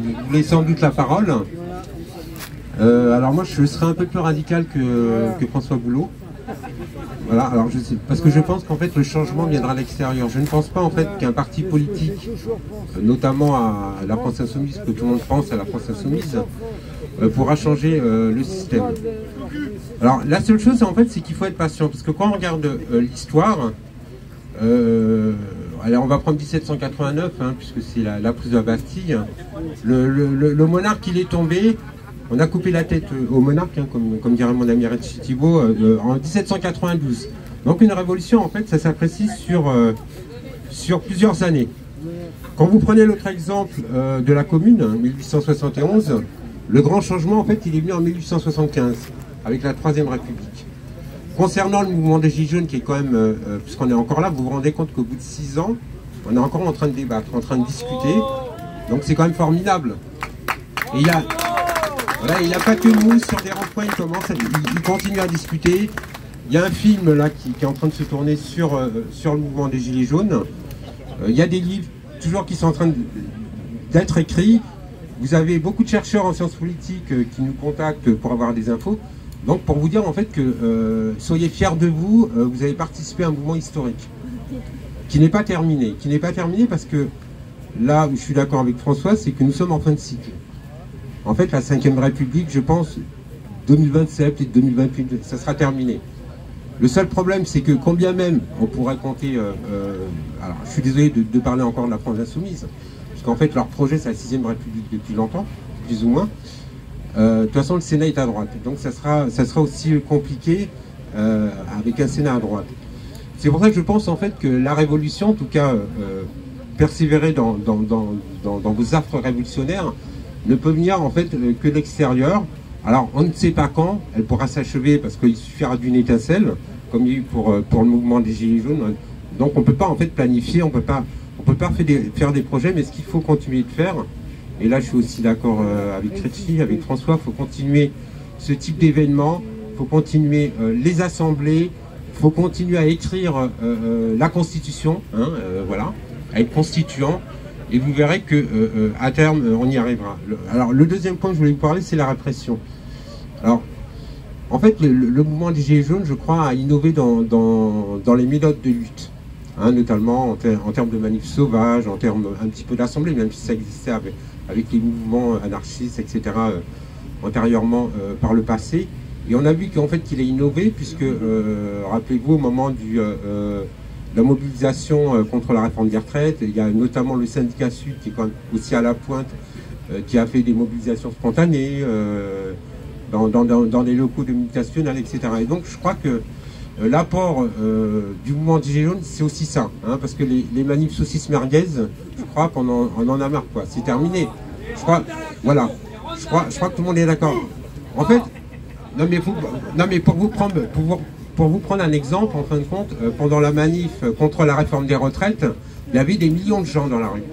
vous voulez sans doute la parole. Alors moi, je serais un peu plus radical que François Boulot. Voilà, alors je sais, parce que je pense qu'en fait le changement viendra à l'extérieur. Je ne pense pas en fait qu'un parti politique, notamment à la France Insoumise, que tout le monde pense à la France Insoumise, pourra changer le système. Alors la seule chose en fait, c'est qu'il faut être patient, parce que quand on regarde l'histoire, allez, on va prendre 1789, hein, puisque c'est la prise de la Bastille. Le monarque, il est tombé. On a coupé la tête au monarque, hein, comme dirait mon ami Richie Thibault, en 1792. Donc une révolution, en fait, ça s'apprécie sur plusieurs années. Quand vous prenez l'autre exemple de la Commune, 1871, le grand changement, en fait, il est venu en 1875, avec la Troisième République. Concernant le mouvement des Gilets jaunes, qui est quand même, puisqu'on est encore là, vous vous rendez compte qu'au bout de 6 ans, on est encore en train de débattre, en train de discuter. Donc c'est quand même formidable. Et il y a... Voilà, il n'y a pas que nous sur des ronds-points, il continue à discuter. Il y a un film là qui est en train de se tourner sur le mouvement des Gilets jaunes. Il y a des livres toujours qui sont en train d'être écrits. Vous avez beaucoup de chercheurs en sciences politiques qui nous contactent pour avoir des infos. Donc pour vous dire en fait que soyez fiers de vous, vous avez participé à un mouvement historique qui n'est pas terminé. Qui n'est pas terminé parce que là où je suis d'accord avec François, c'est que nous sommes en fin de cycle. En fait, la Ve République, je pense, 2027 et 2028, ça sera terminé. Le seul problème, c'est que combien même on pourrait compter... alors, je suis désolé de parler encore de la France Insoumise, parce qu'en fait, leur projet, c'est la 6e République depuis longtemps, plus ou moins. De toute façon, le Sénat est à droite. Donc, ça sera aussi compliqué avec un Sénat à droite. C'est pour ça que je pense, en fait, que la révolution, en tout cas, persévérer dans vos affres révolutionnaires, ne peut venir en fait que de l'extérieur. Alors on ne sait pas quand elle pourra s'achever, parce qu'il suffira d'une étincelle, comme il y a eu pour le mouvement des Gilets jaunes. Donc on ne peut pas en fait planifier, on peut pas faire des projets, mais ce qu'il faut continuer de faire, et là je suis aussi d'accord avec Richie, avec François, il faut continuer ce type d'événements, il faut continuer les assemblées, il faut continuer à écrire la Constitution, hein, voilà, à être constituant. Et vous verrez que à terme, on y arrivera. Alors, le deuxième point que je voulais vous parler, c'est la répression. Alors, en fait, le mouvement des Gilets jaunes, je crois, a innové dans les méthodes de lutte, hein, notamment en termes de manifs sauvages, en termes un petit peu d'assemblée, même si ça existait avec les mouvements anarchistes, etc., antérieurement par le passé. Et on a vu qu'en fait, qu'il a innové, puisque, rappelez-vous, au moment la mobilisation contre la réforme des retraites, il y a notamment le syndicat Sud qui est quand même aussi à la pointe, qui a fait des mobilisations spontanées dans des locaux de militation nationale, etc. Et donc je crois que l'apport du mouvement des Gilets jaunes, c'est aussi ça, hein, parce que les manifs saucisses merguez, je crois qu'on en a marre, quoi. C'est terminé. Je crois, voilà. Je crois que tout le monde est d'accord. En fait, non mais pour vous prendre un exemple, en fin de compte, pendant la manif contre la réforme des retraites, il y avait des millions de gens dans la rue.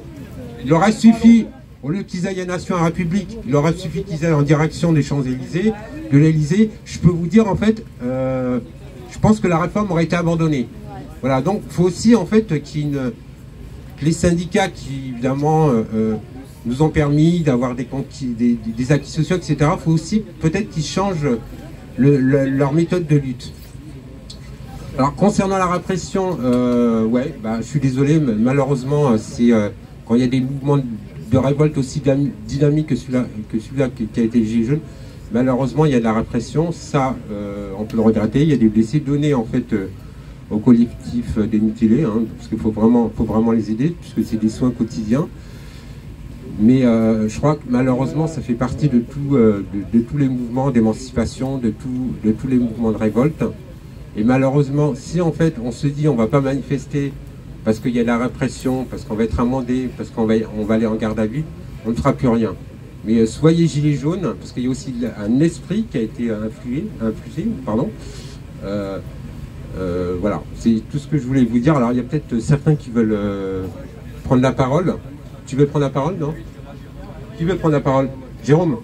Il aurait suffi, au lieu qu'ils aillent à Nation à République, il aurait suffi qu'ils aillent en direction des Champs-Élysées, de l'Élysée. Je peux vous dire, en fait, je pense que la réforme aurait été abandonnée. Voilà, donc il faut aussi, en fait, que les syndicats qui, évidemment, nous ont permis d'avoir des acquis sociaux, etc., il faut aussi peut-être qu'ils changent leur méthode de lutte. Alors concernant la répression, ouais, bah, je suis désolé, mais malheureusement, c'est quand il y a des mouvements de révolte aussi dynamiques que celui-là qui a été Gilets jaunes, malheureusement il y a de la répression, ça on peut le regretter. Il y a des blessés donnés en fait au collectif des mutilés, hein, parce qu'il faut vraiment les aider, puisque c'est des soins quotidiens. Mais je crois que malheureusement ça fait partie de tous les mouvements d'émancipation, de tous les mouvements de révolte. Et malheureusement, si en fait on se dit on va pas manifester parce qu'il y a de la répression, parce qu'on va être amendé, parce qu'on va aller en garde à vue, on ne fera plus rien. Mais soyez gilets jaunes, parce qu'il y a aussi un esprit qui a été influé, pardon. Voilà, c'est tout ce que je voulais vous dire. Alors il y a peut-être certains qui veulent prendre la parole. Tu veux prendre la parole, non? Qui veut prendre la parole? Jérôme?